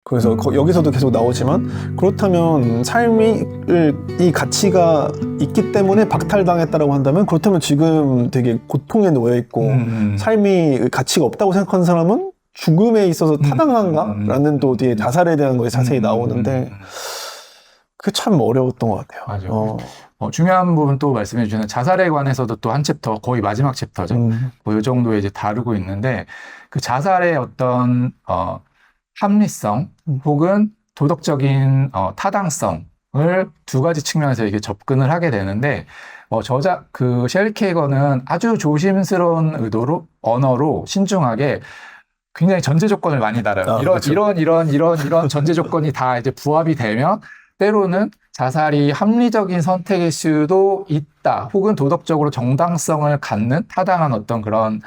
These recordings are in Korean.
그래서 여기서도 계속 나오지만 그렇다면 이 가치가 있기 때문에 박탈당했다라고 한다면 그렇다면 지금 되게 고통에 놓여 있고 삶이 가치가 없다고 생각하는 사람은 죽음에 있어서 타당한가? 라는 또 뒤에 자살에 대한 것이 자세히 나오는데 그게 참 어려웠던 것 같아요. 맞아요. 중요한 부분 또 말씀해 주시는 자살에 관해서도 또 한 챕터, 거의 마지막 챕터죠. 뭐 이 정도에 이제 다루고 있는데 그 자살의 어떤 합리성 혹은 도덕적인 타당성을 두 가지 측면에서 이게 접근을 하게 되는데 셰리 케이건은 아주 조심스러운 의도로 언어로 신중하게 굉장히 전제 조건을 많이 달아요. 이런 전제 조건이 다 이제 부합이 되면 때로는 자살이 합리적인 선택일 수도 있다. 혹은 도덕적으로 정당성을 갖는 타당한 어떤 그런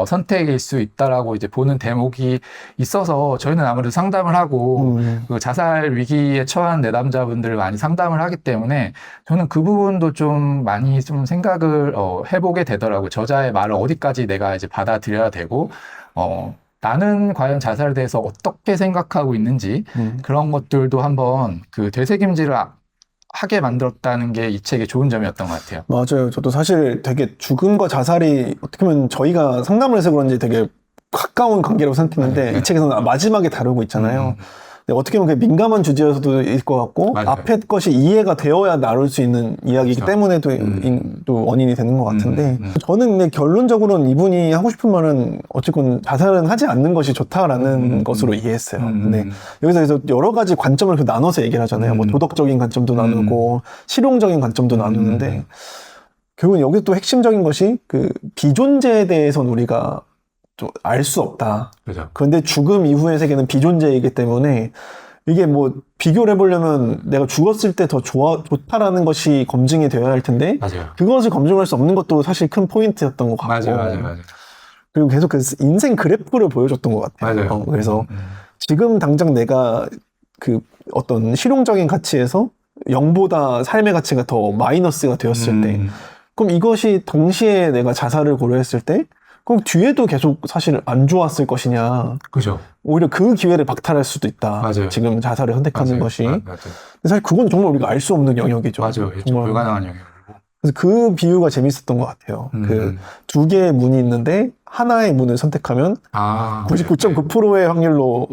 선택일 수 있다라고 이제 보는 대목이 있어서 저희는 아무래도 상담을 하고 그 자살 위기에 처한 내담자분들을 많이 상담을 하기 때문에 저는 그 부분도 좀 많이 좀 생각을 해보게 되더라고요. 저자의 말을 어디까지 내가 이제 받아들여야 되고 나는 과연 자살에 대해서 어떻게 생각하고 있는지 그런 것들도 한번 그 되새김질을 하게 만들었다는 게 이 책의 좋은 점이었던 것 같아요. 맞아요. 저도 사실 되게 죽음과 자살이 어떻게 보면 저희가 상담을 해서 그런지 되게 가까운 관계라고 생각했는데 이 책에서는 마지막에 다루고 있잖아요. 근데 어떻게 보면 민감한 주제여서도 일 것 같고 앞에 것이 이해가 되어야 나눌 수 있는 이야기이기 때문에 또 원인이 되는 것 같은데 저는 근데 결론적으로는 이분이 하고 싶은 말은 어쨌건 자살은 하지 않는 것이 좋다라는 것으로 이해했어요. 근데 여기서 여러 가지 관점을 나눠서 얘기를 하잖아요. 뭐 도덕적인 관점도 나누고 실용적인 관점도 나누는데 결국은 여기 또 핵심적인 것이 그 비존재에 대해서는 우리가 알 수 없다. 그렇죠. 그런데 죽음 이후의 세계는 비존재이기 때문에 이게 뭐 비교를 해보려면 내가 죽었을 때 더 좋다라는 것이 검증이 되어야 할 텐데 맞아요. 그것을 검증할 수 없는 것도 사실 큰 포인트였던 것 같고 맞아요. 그리고 계속 그 인생 그래프를 보여줬던 것 같아요. 맞아요. 그래서 지금 당장 내가 그 어떤 실용적인 가치에서 0보다 삶의 가치가 더 마이너스가 되었을 때 그럼 이것이 동시에 내가 자살을 고려했을 때 그럼 뒤에도 계속 사실 안 좋았을 것이냐. 그죠. 오히려 그 기회를 박탈할 수도 있다. 맞아요. 지금 자살을 선택하는 것이. 맞아요. 사실 그건 정말 우리가 알 수 없는 영역이죠. 맞아요. 정말 불가능한 영역이고. 그래서 그 비유가 재밌었던 것 같아요. 그 두 개의 문이 있는데 하나의 문을 선택하면 99.9%의 확률로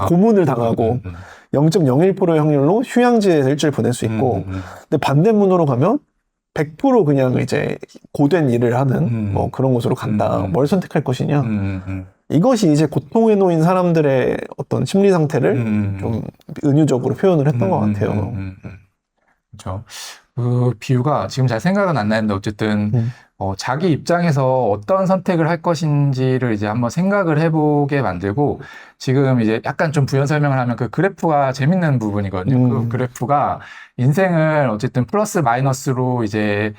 고문을 당하고 0.01%의 확률로 휴양지에 일주일 보낼 수 있고 근데 반대문으로 가면 100% 그냥 이제 고된 일을 하는 뭐 그런 곳으로 간다. 뭘 선택할 것이냐. 이것이 이제 고통에 놓인 사람들의 어떤 심리 상태를 좀 은유적으로 표현을 했던 것 같아요. 그렇죠. 그 비유가 지금 잘 생각은 안 나는데 어쨌든 자기 입장에서 어떤 선택을 할 것인지를 이제 한번 생각을 해보게 만들고 지금 이제 약간 좀 부연 설명을 하면 그 그래프가 재밌는 부분이거든요. 그 그래프가 인생을 어쨌든 플러스 마이너스로 이제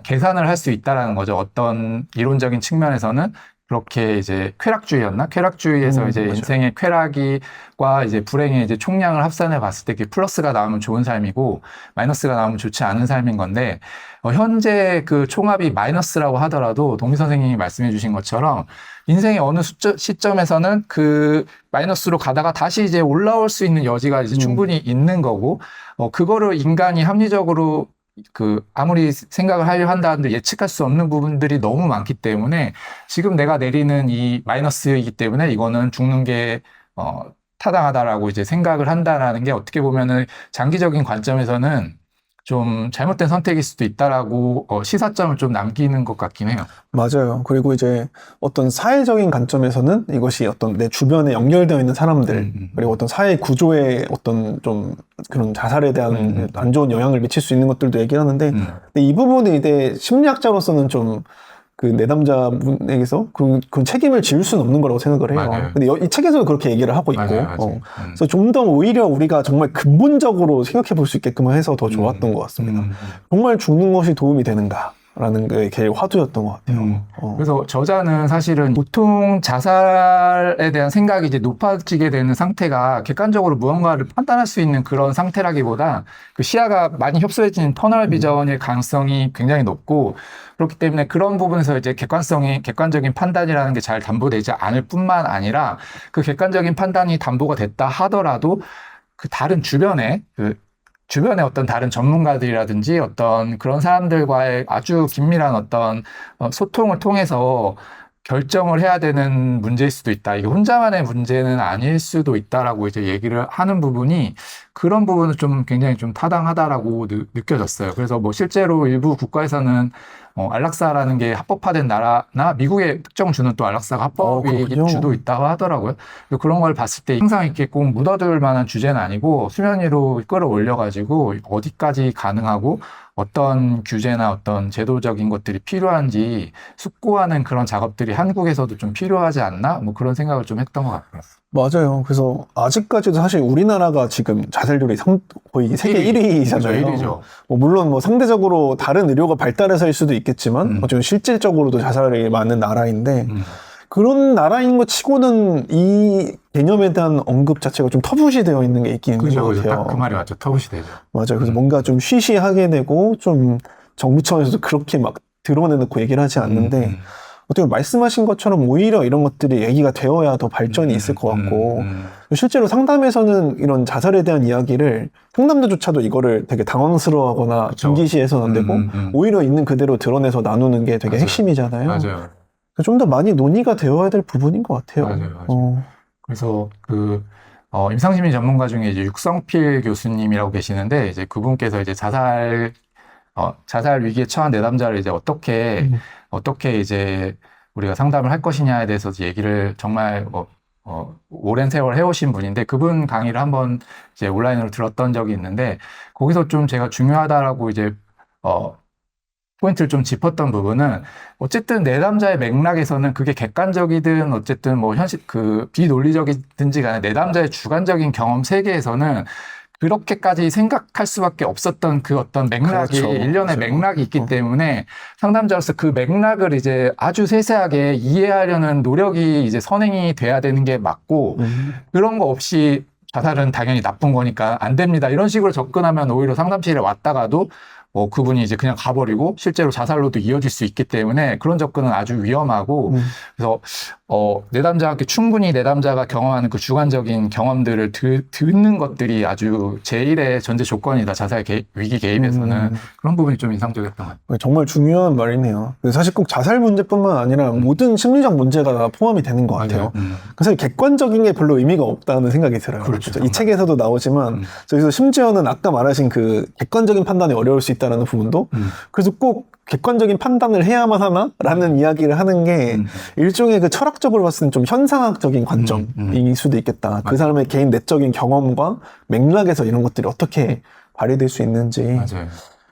계산을 할 수 있다라는 거죠. 어떤 이론적인 측면에서는 그렇게 이제 쾌락주의에서 이제 맞아요. 인생의 쾌락과 이제 불행의 이제 총량을 합산해 봤을 때 플러스가 나오면 좋은 삶이고 마이너스가 나오면 좋지 않은 삶인 건데 현재 그 총합이 마이너스라고 하더라도 동미 선생님이 말씀해 주신 것처럼 인생의 어느 시점에서는 그 마이너스로 가다가 다시 이제 올라올 수 있는 여지가 이제 충분히 있는 거고 그거를 인간이 합리적으로 아무리 생각을 하려 한다 하는데 예측할 수 없는 부분들이 너무 많기 때문에 지금 내가 내리는 이 마이너스이기 때문에 이거는 죽는 게 타당하다라고 이제 생각을 한다라는 게 어떻게 보면은 장기적인 관점에서는 좀 잘못된 선택일 수도 있다라고 시사점을 좀 남기는 것 같긴 해요. 맞아요. 그리고 이제 어떤 사회적인 관점에서는 이것이 어떤 내 주변에 연결되어 있는 사람들 그리고 어떤 사회 구조에 어떤 좀 그런 자살에 대한 안 좋은 영향을 미칠 수 있는 것들도 얘기를 하는데 근데 이 부분은 이제 심리학자로서는 좀 그 내담자분에게서 그 책임을 지을 수는 없는 거라고 생각을 해요. 맞아요. 근데 이 책에서는 그렇게 얘기를 하고 있고 맞아요. 그래서 좀 더 오히려 우리가 정말 근본적으로 생각해 볼 수 있게끔 해서 더 좋았던 것 같습니다. 정말 죽는 것이 도움이 되는가? 라는 게 제일 화두였던 것 같아요. 그래서 저자는 사실은 보통 자살에 대한 생각이 이제 높아지게 되는 상태가 객관적으로 무언가를 판단할 수 있는 그런 상태라기보다 그 시야가 많이 협소해진 터널 비전의 가능성이 굉장히 높고, 그렇기 때문에 그런 부분에서 이제 객관적인 판단이라는 게 잘 담보되지 않을 뿐만 아니라, 그 객관적인 판단이 담보가 됐다 하더라도 그 다른 주변에 어떤 다른 전문가들이라든지 어떤 그런 사람들과의 아주 긴밀한 어떤 소통을 통해서 결정을 해야 되는 문제일 수도 있다. 이게 혼자만의 문제는 아닐 수도 있다라고 이제 얘기를 하는 부분이, 그런 부분은 좀 굉장히 좀 타당하다라고 느껴졌어요. 그래서 뭐 실제로 일부 국가에서는 안락사라는 게 합법화된 나라나 미국의 특정 주는 또 안락사가 합법이 주도 있다고 하더라고요. 그런 걸 봤을 때 항상 이렇게 꼭 묻어둘 만한 주제는 아니고 수면 위로 끌어올려가지고 어디까지 가능하고 어떤 규제나 어떤 제도적인 것들이 필요한지 숙고하는 그런 작업들이 한국에서도 좀 필요하지 않나? 뭐 그런 생각을 좀 했던 것 같아요. 맞아요. 그래서 아직까지도 사실 우리나라가 지금 자살률이 거의 세계 1위잖아요. 1위죠. 물론 뭐 상대적으로 다른 의료가 발달해서일 수도 있겠지만 어쨌든 실질적으로도 자살이 많은 나라인데 그런 나라인 것 치고는 이 개념에 대한 언급 자체가 좀 터부시 되어 있는 게 있긴 있는 것 같아요. 딱 그 말이 맞죠. 터부시 되죠. 맞아요. 그래서 뭔가 좀 쉬쉬하게 되고 좀 정부 차원에서도 그렇게 막 드러내놓고 얘기를 하지 않는데 어떻게 말씀하신 것처럼 오히려 이런 것들이 얘기가 되어야 더 발전이 있을 것 같고 실제로 상담에서는 이런 자살에 대한 이야기를 상담자조차도 이거를 되게 당황스러워하거나 중기시해서는 안 되고 오히려 있는 그대로 드러내서 나누는 게 되게 핵심이잖아요. 맞아요. 좀 더 많이 논의가 되어야 될 부분인 것 같아요. 맞아요. 그래서 임상심리 전문가 중에 이제 육성필 교수님이라고 계시는데, 이제 그분께서 이제 자살 위기에 처한 내담자를 이제 어떻게 이제 우리가 상담을 할 것이냐에 대해서 얘기를 정말 오랜 세월 해오신 분인데, 그분 강의를 한번 이제 온라인으로 들었던 적이 있는데, 거기서 좀 제가 중요하다라고 이제 포인트를 좀 짚었던 부분은, 어쨌든 내담자의 맥락에서는 그게 객관적이든 어쨌든 뭐 비논리적이든지 간에 내담자의 주관적인 경험 세계에서는 그렇게까지 생각할 수밖에 없었던 그 어떤 맥락이, 그렇죠. 일련의 맥락이 있기 때문에 상담자로서 그 맥락을 이제 아주 세세하게 이해하려는 노력이 이제 선행이 돼야 되는 게 맞고, 그런 거 없이 자살은 당연히 나쁜 거니까 안 됩니다, 이런 식으로 접근하면 오히려 상담실에 왔다가도 그분이 이제 그냥 가버리고 실제로 자살로도 이어질 수 있기 때문에 그런 접근은 아주 위험하고, 그래서 내담자한테 충분히 내담자가 경험하는 그 주관적인 경험들을 듣는 것들이 아주 제일의 전제 조건이다, 자살 위기 개입에서는. 그런 부분이 좀 인상적이었던 것 같아요. 정말 중요한 말이네요. 사실 꼭 자살 문제뿐만 아니라 모든 심리적 문제가 다 포함이 되는 것 같아요. 사실 객관적인 게 별로 의미가 없다는 생각이 들어요. 그렇죠. 이 책에서도 나오지만 저기서 심지어는 아까 말하신 그 객관적인 판단이 어려울 수 있다는 부분도 그래서 꼭 객관적인 판단을 해야만 하나라는 이야기를 하는 게 일종의 그 철학적으로 봤을 때는 좀 현상학적인 관점일 수도 있겠다. 그 사람의 개인 내적인 경험과 맥락에서 이런 것들이 어떻게 발휘될 수 있는지. 맞아요.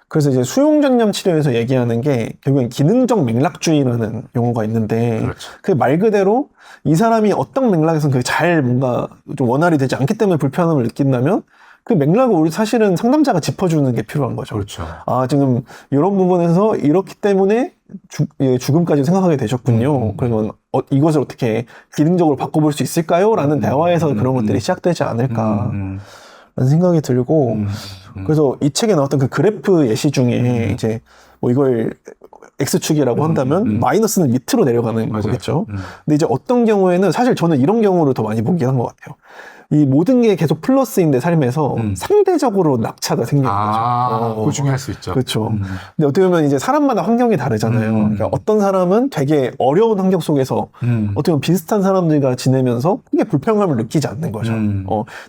그래서 이제 수용전념 치료에서 얘기하는 게 결국엔 기능적 맥락주의라는 용어가 있는데, 그렇죠. 그 말 그대로 이 사람이 어떤 맥락에서는 그게 잘 뭔가 좀 원활히 되지 않기 때문에 불편함을 느낀다면 그 맥락을 우리 사실은 상담자가 짚어주는 게 필요한 거죠. 그렇죠. 지금 이런 부분에서 이렇기 때문에 죽음까지 생각하게 되셨군요. 그러면 이것을 어떻게 기능적으로 바꿔볼 수 있을까요? 라는 대화에서 그런 것들이 시작되지 않을까 라는 생각이 들고, 그래서 이 책에 나왔던 그 그래프 예시 중에 이제 뭐 이걸 X축이라고 한다면 마이너스는 밑으로 내려가는 거겠죠. 근데 이제 어떤 경우에는 사실 저는 이런 경우를 더 많이 보긴 한 것 같아요. 이 모든 게 계속 플러스인데 삶에서 상대적으로 낙차가 생기는 거죠. 그거 중요할 수 있죠. 그렇죠. 근데 어떻게 보면 이제 사람마다 환경이 다르잖아요. 그러니까 어떤 사람은 되게 어려운 환경 속에서 어떻게 보면 비슷한 사람들과 지내면서 크게 불평감을 느끼지 않는 거죠.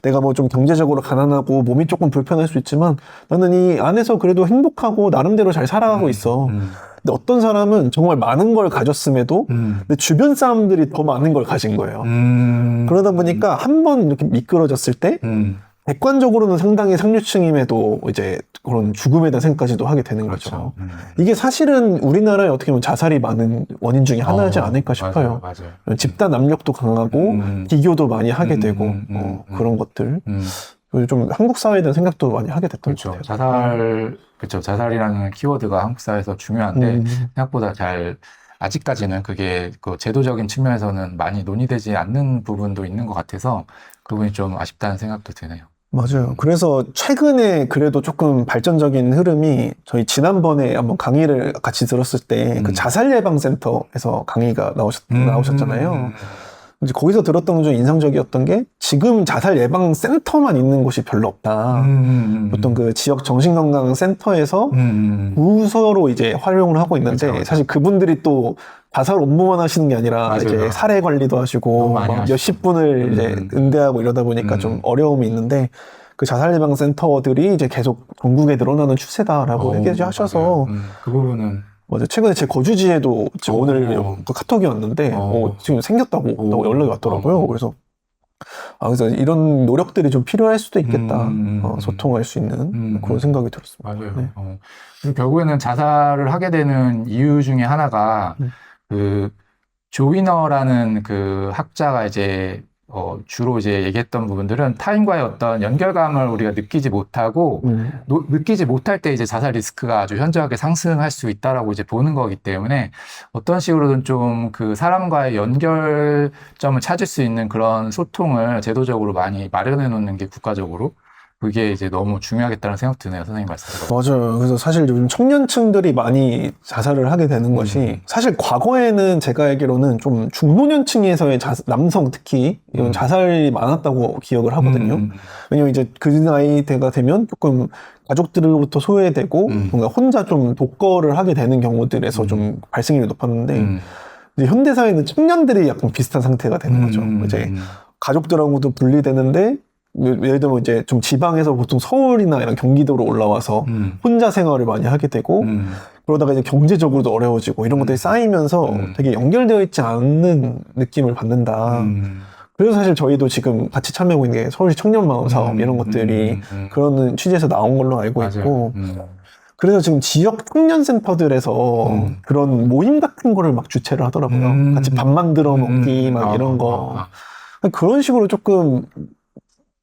내가 뭐 좀 경제적으로 가난하고 몸이 조금 불편할 수 있지만 나는 이 안에서 그래도 행복하고 나름대로 잘 살아가고 있어. 근데 어떤 사람은 정말 많은 걸 가졌음에도 내 주변 사람들이 더 많은 걸 가진 거예요. 그러다 보니까 한 번 이렇게 미끄러졌을 때 객관적으로는 상당히 상류층임에도 이제 그런 죽음에 대한 생각까지도 하게 되는 거죠. 이게 사실은 우리나라에 어떻게 보면 자살이 많은 원인 중에 하나지 않을까 싶어요. 맞아요. 집단 압력도 강하고 비교도 많이 하게 되고 그런 것들. 그래서 좀 한국 사회에 대한 생각도 많이 하게 됐던 것 그렇죠. 같아요. 자살이라는 키워드가 한국 사회에서 중요한데 생각보다 잘 아직까지는 그게 그 제도적인 측면에서는 많이 논의되지 않는 부분도 있는 것 같아서 그 부분이 좀 아쉽다는 생각도 드네요. 맞아요. 그래서 최근에 그래도 조금 발전적인 흐름이 저희 지난번에 한번 강의를 같이 들었을 때 그 자살예방센터에서 강의가 나오셨잖아요. 이제 거기서 들었던 것 중에 인상적이었던 게 지금 자살예방센터만 있는 곳이 별로 없다. 보통 그 지역 정신건강센터에서 부서로 이제 활용을 하고 있는데 그렇죠. 사실 그분들이 또 자살 업무만 하시는 게 아니라 맞아요. 이제 사례 관리도 하시고 많이 막 하시죠. 몇십 분을 이제 응대하고 이러다 보니까 좀 어려움이 있는데 그 자살예방센터들이 이제 계속 전국에 늘어나는 추세다라고 얘기하셔서 그 부분은 맞아요. 최근에 제 거주지에도 지금 오늘 그 카톡이 왔는데 지금 생겼다고 연락이 왔더라고요. 그래서 그래서 이런 노력들이 좀 필요할 수도 있겠다. 소통할 수 있는 그런 생각이 들었습니다. 맞아요. 네. 그리고 결국에는 자살을 하게 되는 이유 중에 하나가 그 조위너라는 그 학자가 이제 주로 이제 얘기했던 부분들은 타인과의 어떤 연결감을 우리가 느끼지 못하고 느끼지 못할 때 이제 자살 리스크가 아주 현저하게 상승할 수 있다라고 이제 보는 거기 때문에 어떤 식으로든 좀 그 사람과의 연결점을 찾을 수 있는 그런 소통을 제도적으로 많이 마련해 놓는 게 국가적으로 그게 이제 너무 중요하겠다는 생각 드네요, 선생님 말씀. 맞아요. 그래서 사실 요즘 청년층들이 많이 자살을 하게 되는 것이 사실 과거에는 제가 알기로는 좀 중노년층에서의 남성 특히 이런 자살이 많았다고 기억을 하거든요. 왜냐면 이제 그 나이대가 되면 조금 가족들로부터 소외되고 뭔가 혼자 좀 독거를 하게 되는 경우들에서 좀 발생률이 높았는데 이제 현대사회는 청년들이 약간 비슷한 상태가 되는 거죠. 이제 가족들하고도 분리되는데 예를 들면 이제 좀 지방에서 보통 서울이나 이런 경기도로 올라와서 혼자 생활을 많이 하게 되고 그러다가 이제 경제적으로도 어려워지고 이런 것들이 쌓이면서 되게 연결되어 있지 않는 느낌을 받는다. 그래서 사실 저희도 지금 같이 참여하고 있는 게 서울시 청년마을 사업 이런 것들이 그런 취지에서 나온 걸로 알고 있고 그래서 지금 지역 청년센터들에서 그런 모임 같은 거를 막 주최를 하더라고요. 같이 밥 만들어 먹기 막 이런 거. 그런 식으로 조금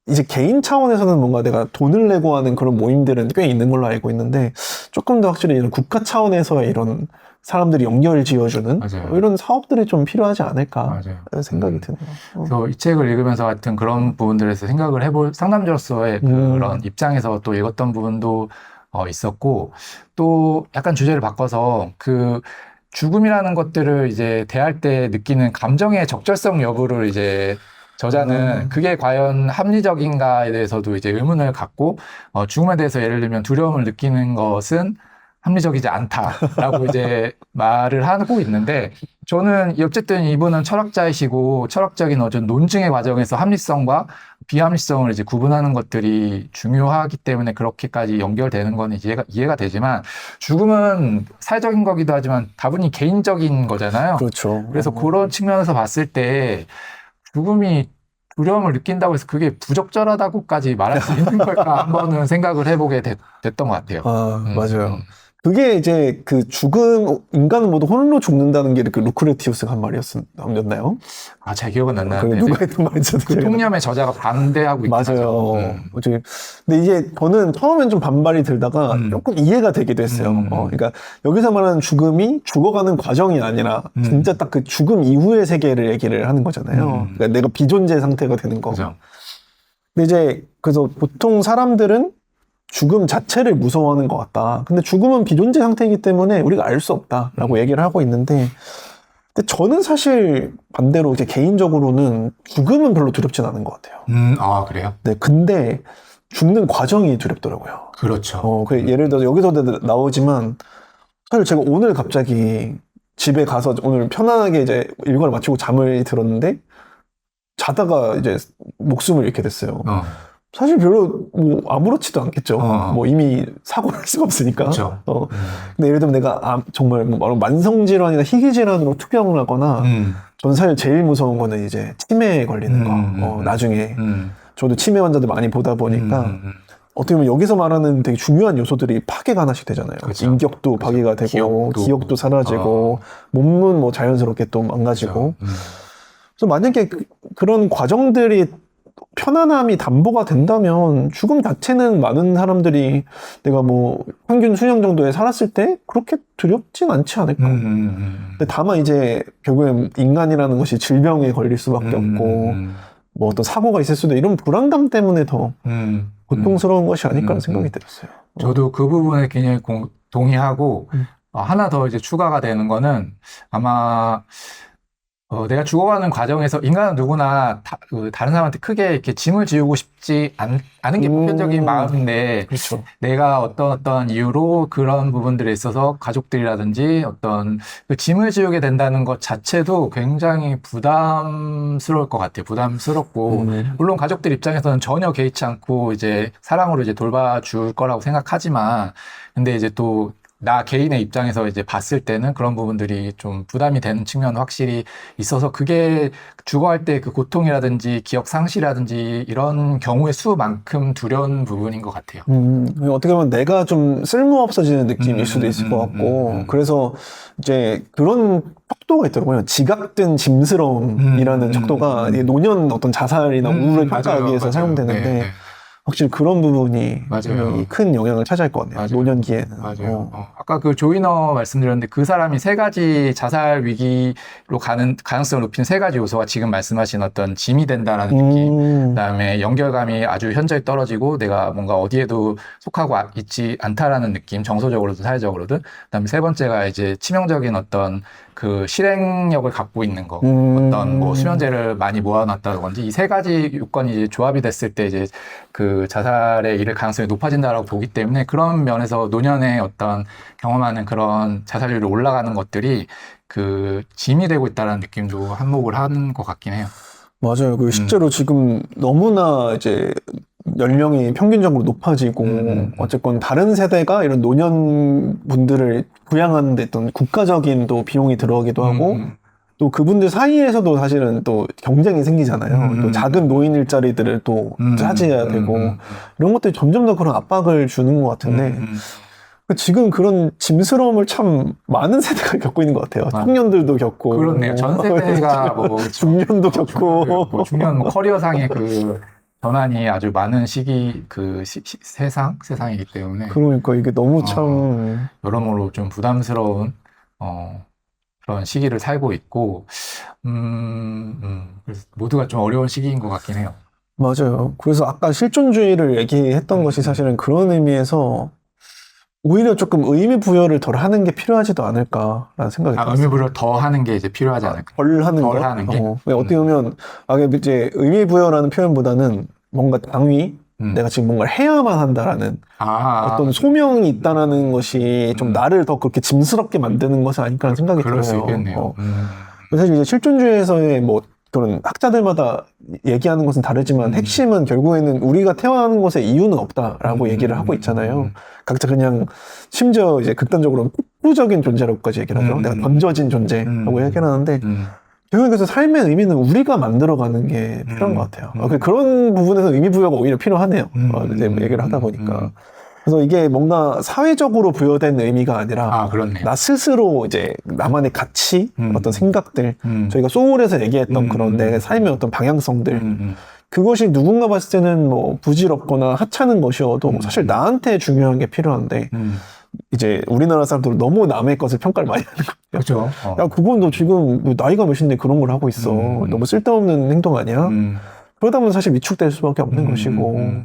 이제 개인 차원에서는 뭔가 내가 돈을 내고 하는 그런 모임들은 꽤 있는 걸로 알고 있는데 조금 더 확실히 이런 국가 차원에서의 이런 사람들이 연결 지어주는 이런 사업들이 좀 필요하지 않을까 생각이 드네요. 그래서 이 책을 읽으면서 하여튼 그런 부분들에서 생각을 해볼 상담자로서의 그런 입장에서 또 읽었던 부분도 있었고 또 약간 주제를 바꿔서 그 죽음이라는 것들을 이제 대할 때 느끼는 감정의 적절성 여부를 이제 저자는 그게 과연 합리적인가에 대해서도 이제 의문을 갖고 죽음에 대해서 예를 들면 두려움을 느끼는 것은 합리적이지 않다라고 이제 말을 하고 있는데 저는 어쨌든 이분은 철학자이시고 철학적인 어떤 논증의 과정에서 합리성과 비합리성을 이제 구분하는 것들이 중요하기 때문에 그렇게까지 연결되는 건 이해가 되지만 죽음은 사회적인 거기도 하지만 다분히 개인적인 거잖아요. 그렇죠. 그래서 그런 측면에서 봤을 때 죽음이 두려움을 느낀다고 해서 그게 부적절하다고까지 말할 수 있는 걸까 한번은 생각을 해보게 됐던 것 같아요. 맞아요. 그게 이제 그 인간은 모두 홀로 죽는다는 게 그 루크레티우스가 한 말이었나요? 제 기억은 안 나는데. 누가 했던 말이죠? 그 통념의 저자가 반대하고 맞아요. 근데 이제 저는 처음엔 좀 반발이 들다가 조금 이해가 되기도 했어요. 그러니까 여기서 말하는 죽음이 죽어가는 과정이 아니라 진짜 딱 그 죽음 이후의 세계를 얘기를 하는 거잖아요. 그러니까 내가 비존재 상태가 되는 거. 그죠. 근데 이제 그래서 보통 사람들은 죽음 자체를 무서워하는 것 같다. 근데 죽음은 비존재 상태이기 때문에 우리가 알 수 없다라고 얘기를 하고 있는데, 근데 저는 사실 반대로 이제 개인적으로는 죽음은 별로 두렵진 않은 것 같아요. 그래요? 네, 근데 죽는 과정이 두렵더라고요. 그렇죠. 예를 들어서 여기서도 나오지만 사실 제가 오늘 갑자기 집에 가서 오늘 편안하게 이제 일과를 마치고 잠을 들었는데 자다가 이제 목숨을 잃게 됐어요. 사실 별로 뭐 아무렇지도 않겠죠. 뭐 이미 사고를 할 수가 없으니까. 그렇죠. 근데 예를 들면 내가 정말 뭐 만성질환이나 희귀질환으로 투병을 하거나 전 사실 제일 무서운 거는 이제 치매에 걸리는 거. 나중에 저도 치매 환자들 많이 보다 보니까 어떻게 보면 여기서 말하는 되게 중요한 요소들이 파괴가 하나씩 되잖아요. 그렇죠. 인격도 파괴가 되고 기억도 사라지고 몸은 뭐 자연스럽게 또 망가지고. 그래서 만약에 그런 과정들이 편안함이 담보가 된다면 죽음 자체는 많은 사람들이 내가 뭐 평균 수명 정도에 살았을 때 그렇게 두렵진 않지 않을까. 근데 다만 이제 결국엔 인간이라는 것이 질병에 걸릴 수밖에 없고 뭐 어떤 사고가 있을 수도 이런 불안감 때문에 더 고통스러운 것이 아닐까라는 생각이 들었어요. 저도 그 부분에 굉장히 동의하고 하나 더 이제 추가가 되는 거는 아마 내가 죽어가는 과정에서 인간은 누구나 다른 사람한테 크게 이렇게 짐을 지우고 싶지 않은 게 보편적인 마음인데 그렇죠. 내가 어떤 이유로 그런 부분들에 있어서 가족들이라든지 어떤 그 짐을 지우게 된다는 것 자체도 굉장히 부담스러울 것 같아요. 부담스럽고 물론 가족들 입장에서는 전혀 개의치 않고 이제 사랑으로 이제 돌봐줄 거라고 생각하지만 근데 이제 또 나 개인의 입장에서 이제 봤을 때는 그런 부분들이 좀 부담이 되는 측면은 확실히 있어서 그게 죽어갈 때 그 고통이라든지 기억 상실이라든지 이런 경우의 수만큼 두려운 부분인 것 같아요. 어떻게 보면 내가 좀 쓸모없어지는 느낌일 수도 있을 것 같고 그래서 이제 그런 척도가 있더라고요. 지각된 짐스러움이라는 척도가 이게 노년 어떤 자살이나 우울을 평가하기 위해서 사용되는데 네. 확실히 그런 부분이 맞아요. 큰 영향을 차지할 것 같네요. 맞아요. 노년기에는. 맞아요. 아까 그 조이너 말씀드렸는데 그 사람이 세 가지 자살 위기로 가는 가능성을 높이는 세 가지 요소가 지금 말씀하신 어떤 짐이 된다라는 느낌, 그다음에 연결감이 아주 현저히 떨어지고 내가 뭔가 어디에도 속하고 있지 않다라는 느낌, 정서적으로든 사회적으로든. 그다음에 세 번째가 이제 치명적인 어떤 그 실행력을 갖고 있는 거, 어떤 뭐 수면제를 많이 모아놨다든지 이 세 가지 요건이 이제 조합이 됐을 때 이제 그 자살에 이를 가능성이 높아진다라고 보기 때문에 그런 면에서 노년에 어떤 경험하는 그런 자살률이 올라가는 것들이 그 짐이 되고 있다는 느낌도 한몫을 하는 것 같긴 해요. 맞아요. 그 실제로 지금 너무나 이제 연령이 평균적으로 높아지고 어쨌건 다른 세대가 이런 노년 분들을 부양하는 데 어떤 국가적인 또 비용이 들어가기도 하고 또 그분들 사이에서도 사실은 또 경쟁이 생기잖아요. 또 작은 노인 일자리들을 또 차지해야 되고 이런 것들이 점점 더 그런 압박을 주는 것 같은데 지금 그런 짐스러움을 참 많은 세대가 겪고 있는 것 같아요. 청년들도 겪고 그렇네요. 전 세대가 뭐 중년도 겪고 뭐 중년 뭐 커리어상의 그 전환이 아주 많은 시기 그 세상이기 때문에 그러니까 이게 너무 참 여러모로 좀 부담스러운 그런 시기를 살고 있고 그래서 모두가 좀 어려운 시기인 것 같긴 해요. 맞아요. 그래서 아까 실존주의를 얘기했던 것이 사실은 그런 의미에서 오히려 조금 의미 부여를 덜 하는 게 필요하지도 않을까라는 생각이 들었어요. 의미 부여를 더 하는 게 이제 필요하지 않을까? 덜 하는 덜 것? 하는 게? 어떻게 보면 이제 의미 부여라는 표현보다는 뭔가 당위, 내가 지금 뭔가를 해야만 한다라는 어떤 소명이 있다라는 것이 좀 나를 더 그렇게 짐스럽게 만드는 것은 아닐까라는 생각이 들어요. 그럴 수 있겠네요. 사실 이제 실존주의에서의 뭐 그런 학자들마다 얘기하는 것은 다르지만 핵심은 결국에는 우리가 태어나는 것에 이유는 없다라고 얘기를 하고 있잖아요. 각자 그냥 심지어 이제 극단적으로 폭부적인 존재라고까지 얘기를 하죠. 내가 던져진 존재라고 얘기를 하는데 결국에 그래서 삶의 의미는 우리가 만들어가는 게 필요한 것 같아요. 그런 부분에서 의미 부여가 오히려 필요하네요. 이제 얘기를 하다 보니까. 그래서 이게 뭔가 사회적으로 부여된 의미가 아니라 나 스스로 이제 나만의 가치, 어떤 생각들, 저희가 소울에서 얘기했던 그런 내 삶의 어떤 방향성들 그것이 누군가 봤을 때는 뭐 부질없거나 하찮은 것이어도 사실 나한테 중요한 게 필요한데 이제 우리나라 사람들은 너무 남의 것을 평가를 많이 하는 거예요. 그렇죠. 야, 그건 너 지금 나이가 몇인데 그런 걸 하고 있어. 너무 쓸데없는 행동 아니야? 그러다 보면 사실 위축될 수밖에 없는 것이고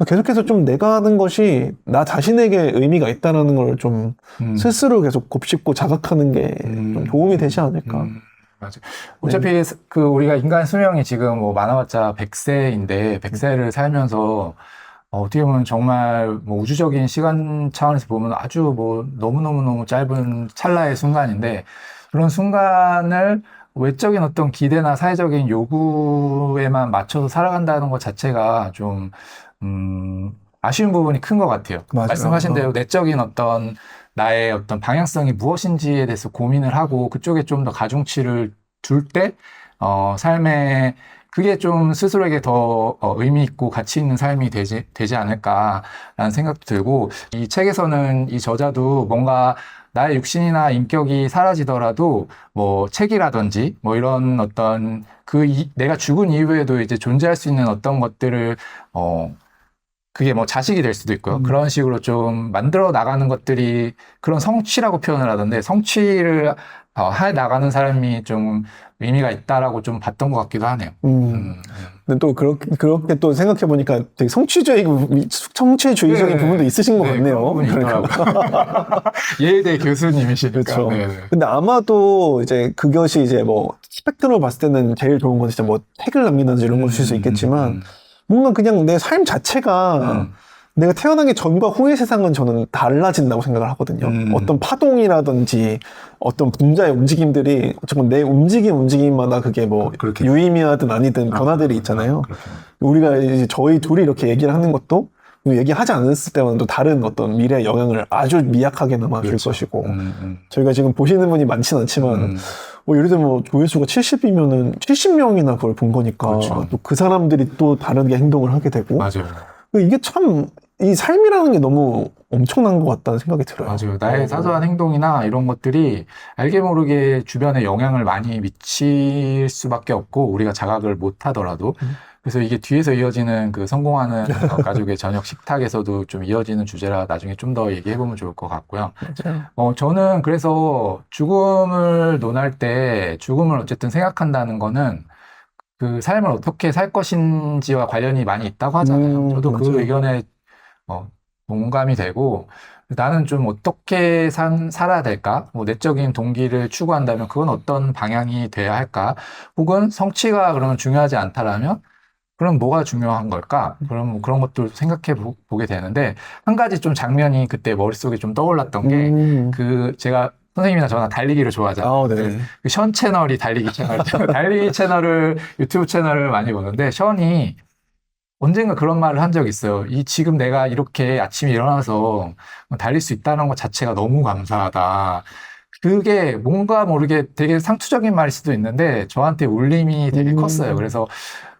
계속해서 좀 내가 하는 것이 나 자신에게 의미가 있다는 걸 좀 스스로 계속 곱씹고 자각하는 게 좀 도움이 되지 않을까. 맞아. 어차피 그 우리가 인간 수명이 지금 뭐 많아봤자 100세인데 100세를 살면서 어떻게 보면 정말 뭐 우주적인 시간 차원에서 보면 아주 뭐 너무너무 짧은 찰나의 순간인데 그런 순간을 외적인 어떤 기대나 사회적인 요구에만 맞춰서 살아간다는 것 자체가 좀 아쉬운 부분이 큰 것 같아요. 맞아요. 말씀하신 대로 내적인 어떤 나의 어떤 방향성이 무엇인지에 대해서 고민을 하고 그쪽에 좀 더 가중치를 둘 때 삶에 그게 좀 스스로에게 더 의미 있고 가치 있는 삶이 되지 않을까라는 생각도 들고 이 책에서는 이 저자도 뭔가 나의 육신이나 인격이 사라지더라도 뭐 책이라든지 뭐 이런 어떤 내가 죽은 이후에도 이제 존재할 수 있는 어떤 것들을 그게 뭐 자식이 될 수도 있고요. 그런 식으로 좀 만들어 나가는 것들이 그런 성취라고 표현을 하던데 성취를 해 나가는 사람이 좀 의미가 있다라고 좀 봤던 것 같기도 하네요. 근데 또 그렇게 또 생각해 보니까 되게 성취주의적인 부분도 있으신 것 같네요. 그런 부분이 있더라고요. 예일대 교수님이시니까. 그렇죠. 네. 근데 아마도 이제 그것이 이제 뭐 스펙트럼으로 봤을 때는 제일 좋은 건 진짜 뭐 책을 남긴다든지 이런 것일 수 있겠지만 뭔가 그냥 내 삶 자체가 내가 태어나기 전과 후의 세상은 저는 달라진다고 생각을 하거든요. 어떤 파동이라든지 어떤 분자의 움직임들이 어쨌건 내 움직임마다 그게 뭐 그렇게. 유의미하든 아니든 변화들이 있잖아요. 우리가 이제 저희 둘이 이렇게 얘기를 하는 것도 얘기하지 않았을 때와는 또 다른 어떤 미래의 영향을 아주 미약하게나마 줄 것이고 저희가 지금 보시는 분이 많지는 않지만 예를 들면 뭐 조회수가 70이면은 70명이나 그걸 본 거니까 그렇죠. 또 그 사람들이 또 다르게 행동을 하게 되고 맞아요. 이게 참 이 삶이라는 게 너무 엄청난 것 같다는 생각이 들어요. 맞아요. 나의 사소한 행동이나 이런 것들이 알게 모르게 주변에 영향을 많이 미칠 수밖에 없고 우리가 자각을 못 하더라도 그래서 이게 뒤에서 이어지는 그 성공하는 가족의 저녁 식탁에서도 좀 이어지는 주제라 나중에 좀 더 얘기해보면 좋을 것 같고요. 맞아요. 저는 그래서 죽음을 논할 때 죽음을 어쨌든 생각한다는 거는 그 삶을 어떻게 살 것인지와 관련이 많이 있다고 하잖아요. 저도 그 맞아요. 의견에 공감이 되고 나는 좀 어떻게 살아야 될까? 뭐 내적인 동기를 추구한다면 그건 어떤 방향이 돼야 할까? 혹은 성취가 그러면 중요하지 않다라면 그럼 뭐가 중요한 걸까? 그럼 그런 것도 생각해 보게 되는데 한 가지 좀 장면이 그때 머릿속에 좀 떠올랐던 게 제가 선생님이나 저나 달리기를 좋아하잖아요. 네. 션 채널이 달리기 채널을 유튜브 채널을 많이 보는데 션이 언젠가 그런 말을 한 적이 있어요. 지금 내가 이렇게 아침에 일어나서 달릴 수 있다는 것 자체가 너무 감사하다. 그게 뭔가 모르게 되게 상투적인 말일 수도 있는데 저한테 울림이 되게 컸어요. 그래서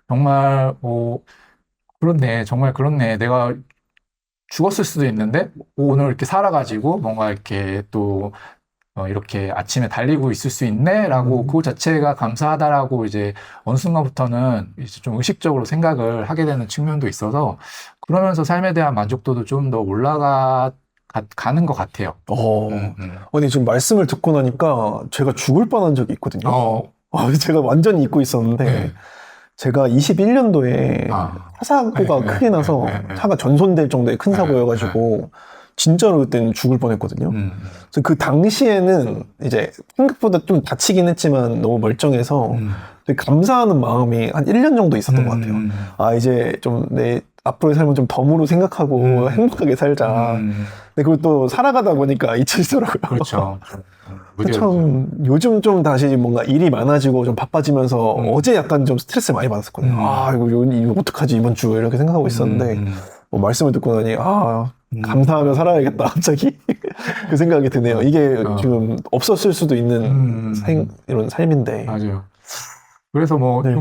정말 그렇네. 정말 그렇네. 내가 죽었을 수도 있는데 오늘 이렇게 살아가지고 뭔가 이렇게 또 이렇게 아침에 달리고 있을 수 있네라고 그 자체가 감사하다라고 이제 어느 순간부터는 이제 좀 의식적으로 생각을 하게 되는 측면도 있어서 그러면서 삶에 대한 만족도도 좀 더 가는 것 같아요. 아니 지금 말씀을 듣고 나니까 제가 죽을 뻔한 적이 있거든요. 제가 완전히 잊고 있었는데 네. 제가 21년도에 차 사고가 크게 나서 차가 전손될 정도의 큰 사고여가지고 진짜로 그때는 죽을 뻔했거든요. 그래서 그 당시에는 이제 생각보다 좀 다치긴 했지만 너무 멀쩡해서 되게 감사하는 마음이 한 1년 정도 있었던 것 같아요. 이제 좀 내 앞으로의 삶은 좀 덤으로 생각하고 행복하게 살자. 근데 그걸 또 살아가다 보니까 잊혀지더라고요. 그렇죠. 참 요즘 좀 다시 뭔가 일이 많아지고 좀 바빠지면서 어제 약간 좀 스트레스 많이 받았었거든요. 이거 어떡하지 이번 주 이렇게 생각하고 있었는데 말씀을 듣고 나니 감사하며 살아야겠다 갑자기 그 생각이 드네요. 이게 지금 없었을 수도 있는 이런 삶인데. 맞아요. 그래서 뭐 네.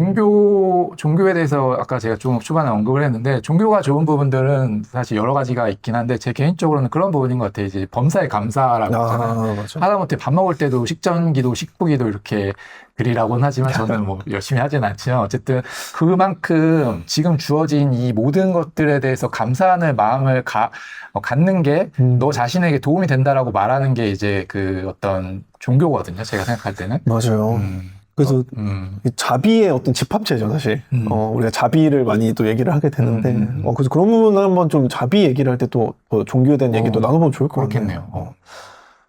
종교에 대해서 아까 제가 좀 초반에 언급을 했는데 종교가 좋은 부분들은 사실 여러 가지가 있긴 한데 제 개인적으로는 그런 부분인 것 같아요. 이제 범사에 감사라고 하잖아요. 맞아. 하다못해 밥 먹을 때도 식전기도 식후기도 이렇게 드리라고는 하지만 저는 뭐 열심히 하진 않지만 어쨌든 그만큼 지금 주어진 이 모든 것들에 대해서 감사하는 마음을 갖는 게 너 자신에게 도움이 된다라고 말하는 게 이제 그 어떤 종교거든요. 제가 생각할 때는. 맞아요. 그래서 이 자비의 어떤 집합체죠, 사실. 우리가 자비를 많이 또 얘기를 하게 되는데, 그래서 그런 부분을 한번 좀 자비 얘기를 할 때 또 종교에 대한 얘기도 나눠보면 좋을 것 같네요.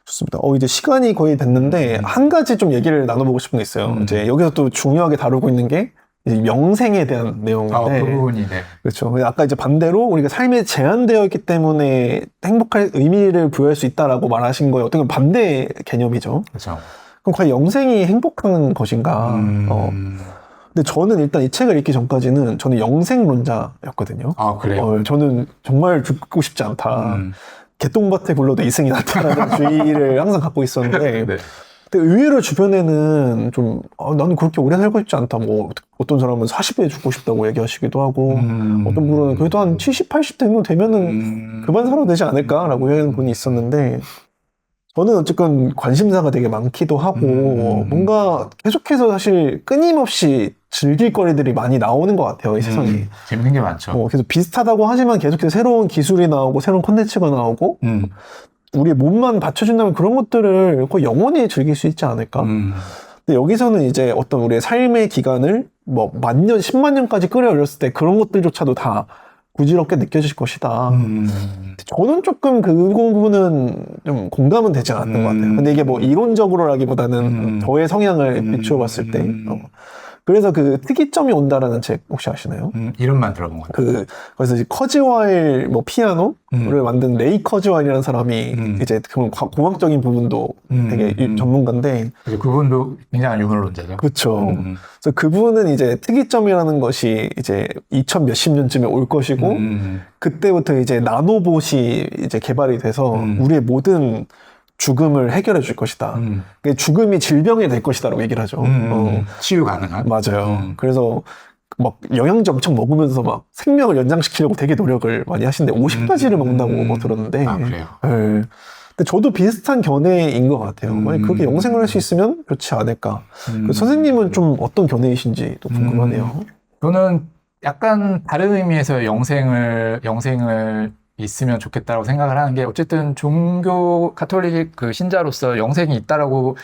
좋습니다. 이제 시간이 거의 됐는데, 한 가지 좀 얘기를 나눠보고 싶은 게 있어요. 이제 여기서 또 중요하게 다루고 있는 게, 이제 영생에 대한 내용인데. 그 부분이, 네. 그렇죠. 아까 이제 반대로 우리가 삶에 제한되어 있기 때문에 행복할 의미를 부여할 수 있다라고 말하신 거에 어떤 반대 개념이죠. 그렇죠. 그럼 과연 영생이 행복한 것인가? 근데 저는 일단 이 책을 읽기 전까지는 저는 영생론자였거든요. 그래요? 저는 정말 죽고 싶지 않다. 개똥밭에 굴러도 이승이 낫다라는 주의를 항상 갖고 있었는데, 네. 근데 의외로 주변에는 좀, 나는 그렇게 오래 살고 싶지 않다. 뭐, 어떤 사람은 40에 죽고 싶다고 얘기하시기도 하고, 어떤 분은 그래도 한 70, 80 되면은 그만 살아도 되지 않을까라고 얘기하는 분이 있었는데, 저는 어쨌건 관심사가 되게 많기도 하고 뭔가 계속해서 사실 끊임없이 즐길 거리들이 많이 나오는 것 같아요, 이 세상에. 재밌는 게 많죠. 계속 비슷하다고 하지만 계속해서 새로운 기술이 나오고 새로운 콘텐츠가 나오고 우리의 몸만 받쳐준다면 그런 것들을 거의 영원히 즐길 수 있지 않을까? 근데 여기서는 이제 어떤 우리의 삶의 기간을 뭐 만년, 10만 년까지 끌어올렸을 때 그런 것들조차도 다 부질없게 느껴질 것이다. 저는 조금 그 부분은 좀 공감은 되지 않았던 것 같아요. 근데 이게 뭐 이론적으로라기보다는 저의 성향을 비추어 봤을 때. 그래서 그 특이점이 온다라는 책 혹시 아시나요? 이름만 들어본 것 같아요. 그래서 이제 커즈와일 뭐 피아노를 만든 레이 커즈와일이라는 사람이 이제 그 공학적인 부분도 되게 전문가인데 그분도 굉장한 유물론자죠. 그렇죠. 그래서 그분은 이제 특이점이라는 것이 이제 2000 몇십 년쯤에 올 것이고 그때부터 이제 나노봇이 이제 개발이 돼서 우리의 모든 죽음을 해결해 줄 것이다. 죽음이 질병이 될 것이다라고 얘기를 하죠. 치유 가능한. 맞아요. 그래서 막 영양제 엄청 먹으면서 막 생명을 연장시키려고 되게 노력을 많이 하시는데 50가지를 먹는다고 뭐 들었는데. 아, 그래요? 네. 근데 저도 비슷한 견해인 것 같아요. 만약 그렇게 영생을 할 수 있으면 그렇지 않을까. 선생님은 좀 어떤 견해이신지 또 궁금하네요. 저는 약간 다른 의미에서 영생을 있으면 좋겠다라고 생각을 하는 게 어쨌든 종교 가톨릭 그 신자로서 영생이 있다라고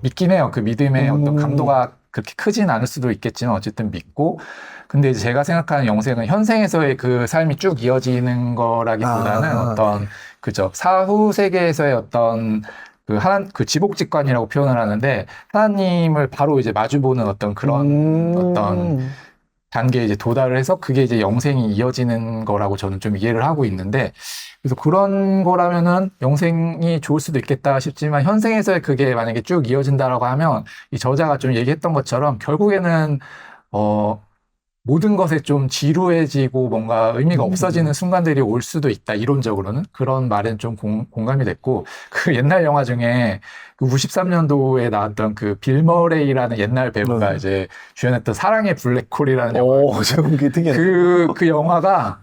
믿긴 해요. 그 믿음의 어떤 강도가 그렇게 크진 않을 수도 있겠지만 어쨌든 믿고 근데 이제 제가 생각하는 영생은 현생에서의 그 삶이 쭉 이어지는 거라기보다는 어떤 그죠 사후 세계에서의 어떤 그 지복직관이라고 표현을 하는데 하나님을 바로 이제 마주보는 어떤 그런 어떤 단계에 이제 도달을 해서 그게 이제 영생이 이어지는 거라고 저는 좀 이해를 하고 있는데 그래서 그런 거라면은 영생이 좋을 수도 있겠다 싶지만 현생에서의 그게 만약에 쭉 이어진다라고 하면 이 저자가 좀 얘기했던 것처럼 결국에는 모든 것에 좀 지루해지고 뭔가 의미가 없어지는 순간들이 올 수도 있다. 이론적으로는 그런 말엔 좀 공감이 됐고 그 옛날 영화 중에 그 93년도에 나왔던 그 빌 머레이라는 옛날 배우가 이제 주연했던 사랑의 블랙홀이라는 영화. 제목이 특이하네. 그 영화가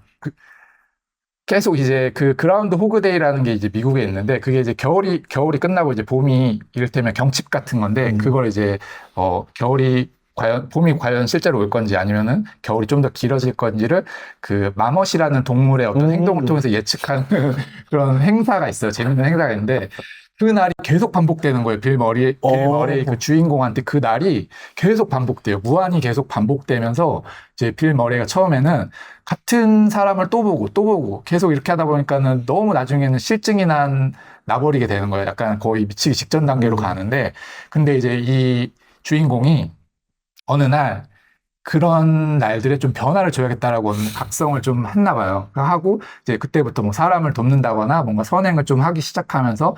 계속 이제 그 그라운드 호그데이라는 게 이제 미국에 있는데 그게 이제 겨울이 끝나고 이제 봄이 이를테면 경칩 같은 건데 그걸 이제 봄이 과연 실제로 올 건지 아니면은 겨울이 좀 더 길어질 건지를 그 마멋이라는 동물의 어떤 행동을 통해서 예측하는 그런 행사가 있어요. 재밌는 행사가 있는데 그 날이 계속 반복되는 거예요. 빌 머레이 그 주인공한테 그 날이 계속 반복돼요. 무한히 계속 반복되면서 이제 빌 머레이가 처음에는 같은 사람을 또 보고 계속 이렇게 하다 보니까는 너무 나중에는 실증이 나버리게 되는 거예요. 약간 거의 미치기 직전 단계로 가는데 근데 이제 이 주인공이 어느 날 그런 날들에 좀 변화를 줘야겠다라고 각성을 좀 했나 봐요. 하고 이제 그때부터 뭐 사람을 돕는다거나 뭔가 선행을 좀 하기 시작하면서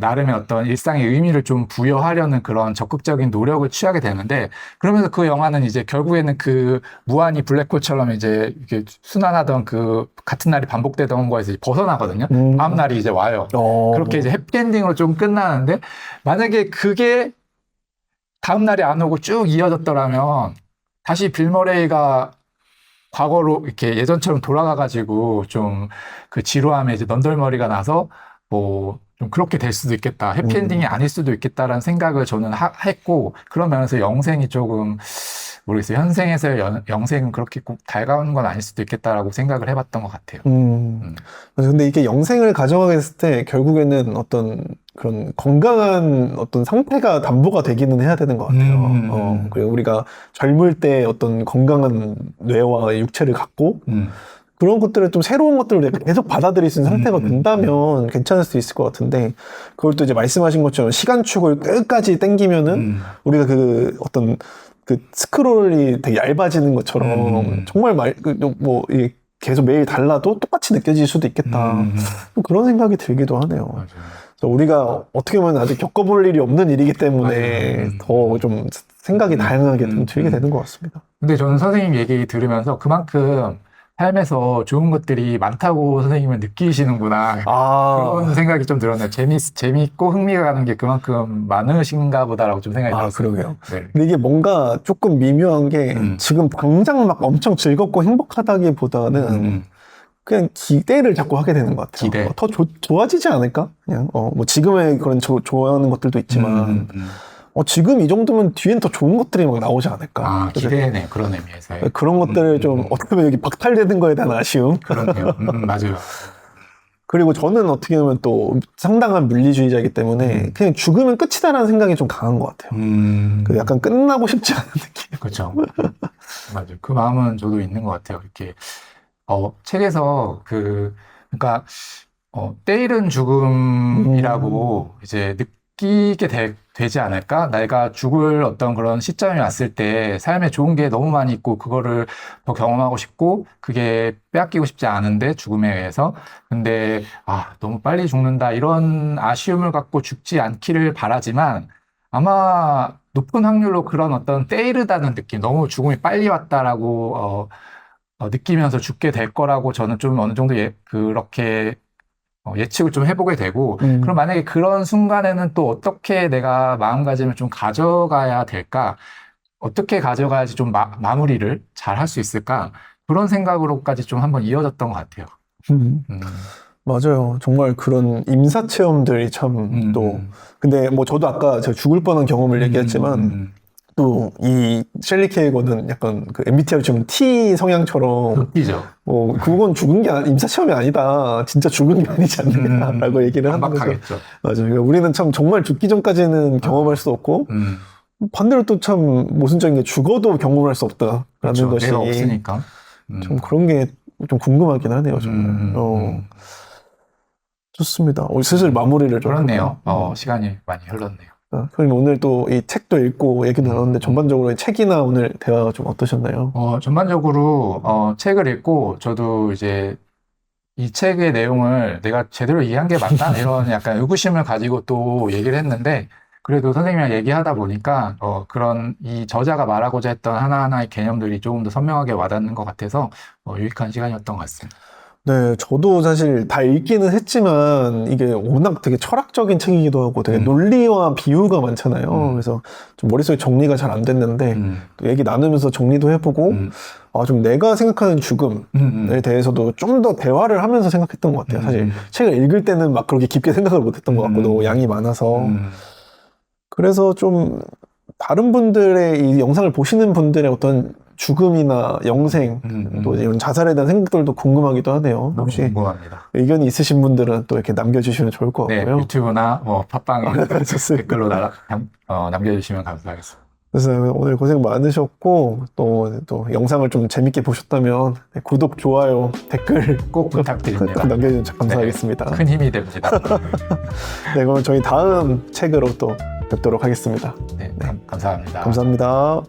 나름의 어떤 일상의 의미를 좀 부여하려는 그런 적극적인 노력을 취하게 되는데 그러면서 그 영화는 이제 결국에는 그 무한히 블랙홀처럼 이제 이렇게 순환하던 그 같은 날이 반복되던 거에서 벗어나거든요. 다음 날이 이제 와요. 그렇게 이제 해피엔딩으로 좀 끝나는데 만약에 그게 다음 날이 안 오고 쭉 이어졌더라면 다시 빌 머레이가 과거로 이렇게 예전처럼 돌아가가지고 좀 그 지루함에 이제 넌덜머리가 나서 뭐 좀 그렇게 될 수도 있겠다. 해피엔딩이 아닐 수도 있겠다라는 생각을 저는 했고 그런 면에서 영생이 조금 모르겠어요. 현생에서의 영생은 그렇게 꼭 달가운 건 아닐 수도 있겠다라고 생각을 해봤던 것 같아요. 근데 이게 영생을 가져가게 됐을 때 결국에는 어떤 그런 건강한 어떤 상태가 담보가 되기는 해야 되는 것 같아요. 그리고 우리가 젊을 때 어떤 건강한 뇌와 육체를 갖고 그런 것들을 좀 새로운 것들을 계속 받아들일 수 있는 상태가 된다면 괜찮을 수 있을 것 같은데 그걸 또 이제 말씀하신 것처럼 시간축을 끝까지 땡기면은 우리가 그 어떤 그 스크롤이 되게 얇아지는 것처럼 정말 이게 계속 매일 달라도 똑같이 느껴질 수도 있겠다. 그런 생각이 들기도 하네요. 맞아요. 그래서 우리가 어떻게 보면 아직 겪어볼 일이 없는 일이기 때문에 더 좀 생각이 다양하게 좀 들게 되는 것 같습니다. 근데 저는 선생님 얘기 들으면서 그만큼 삶에서 좋은 것들이 많다고 선생님은 느끼시는구나. 그런 생각이 좀 들었네요. 재밌고 흥미가 가는 게 그만큼 많으신가 보다라고 좀 생각이 들었어요. 그러게요. 네. 근데 이게 뭔가 조금 미묘한 게 지금 당장 막 엄청 즐겁고 행복하다기보다는 그냥 기대를 자꾸 하게 되는 것 같아요. 기대. 더 좋아지지 않을까? 그냥 뭐 지금의 그런 좋아하는 것들도 있지만 지금 이 정도면 뒤엔 더 좋은 것들이 막 나오지 않을까? 아, 그래서 기대네. 그런 의미에서. 그런 것들을 좀 어떻게 보면 여기 박탈되는 거에 대한 아쉬움. 그렇네요. 맞아요. 그리고 저는 어떻게 보면 또 상당한 물리주의자이기 때문에 그냥 죽으면 끝이다라는 생각이 좀 강한 것 같아요. 그 약간 끝나고 싶지 않은 느낌. 그렇죠. 맞아요. 그 마음은 저도 있는 것 같아요. 이렇게 책에서 그러니까 때이른 죽음이라고 이제 느끼게 되지 않을까? 내가 죽을 어떤 그런 시점이 왔을 때 삶에 좋은 게 너무 많이 있고 그거를 더 경험하고 싶고 그게 빼앗기고 싶지 않은데 죽음에 의해서 근데 너무 빨리 죽는다 이런 아쉬움을 갖고 죽지 않기를 바라지만 아마 높은 확률로 그런 어떤 때이르다는 느낌, 너무 죽음이 빨리 왔다라고 느끼면서 죽게 될 거라고 저는 좀 어느 정도 그렇게 예측을 좀 해보게 되고 그럼 만약에 그런 순간에는 또 어떻게 내가 마음가짐을 좀 가져가야 될까? 어떻게 가져가야지 좀 마무리를 잘 할 수 있을까? 그런 생각으로까지 좀 한번 이어졌던 것 같아요. 맞아요. 정말 그런 임사 체험들이 참 근데 뭐 저도 아까 제가 죽을 뻔한 경험을 얘기했지만 또 이 셸리 케이거는 약간 그 MBTI 지금 T 성향처럼 웃기죠. 그건 죽은 게 임사 체험이 아니다. 진짜 죽은 게 아니지 않느냐라고 얘기를 하는 거죠. 반박하겠죠. 맞아요. 그러니까 우리는 참 정말 죽기 전까지는 경험할 수 없고 반대로 또 참 모순적인 게 죽어도 경험할 수 없다라는 그렇죠. 것이 내가 없으니까. 좀 그런 게 좀 궁금하긴 하네요. 정말. 좋습니다. 슬슬 마무리를 좀 그렇네요. 할까요? 시간이 많이 흘렀네요. 그럼 오늘 또 이 책도 읽고 얘기도 나눴는데 전반적으로 책이나 오늘 대화가 좀 어떠셨나요? 전반적으로 책을 읽고 저도 이제 이 책의 내용을 내가 제대로 이해한 게 맞나? 이런 약간 의구심을 가지고 또 얘기를 했는데 그래도 선생님이랑 얘기하다 보니까 그런 이 저자가 말하고자 했던 하나하나의 개념들이 조금 더 선명하게 와닿는 것 같아서 유익한 시간이었던 것 같습니다. 네, 저도 사실 다 읽기는 했지만 이게 워낙 되게 철학적인 책이기도 하고 되게 논리와 비유가 많잖아요. 그래서 좀 머릿속에 정리가 잘 안 됐는데 또 얘기 나누면서 정리도 해보고 좀 내가 생각하는 죽음에 대해서도 좀 더 대화를 하면서 생각했던 것 같아요. 사실 책을 읽을 때는 막 그렇게 깊게 생각을 못했던 것 같고 너무 양이 많아서 그래서 좀 다른 분들의 이 영상을 보시는 분들의 어떤 죽음이나 영생 또 이런 자살에 대한 생각들도 궁금하기도 하네요. 너무 혹시 궁금합니다. 의견이 있으신 분들은 또 이렇게 남겨주시면 좋을 것 네, 같고요. 유튜브나 팟빵에 좋습니다. 댓글로 남겨주시면 감사하겠습니다. 그래서 오늘 고생 많으셨고 또 영상을 좀 재밌게 보셨다면 구독, 좋아요, 댓글 꼭 부탁드립니다. 남겨주시면 감사하겠습니다. 큰 힘이 됩니다. 네, 그럼 저희 다음 책으로 또 뵙도록 하겠습니다. 네, 감사합니다. 감사합니다.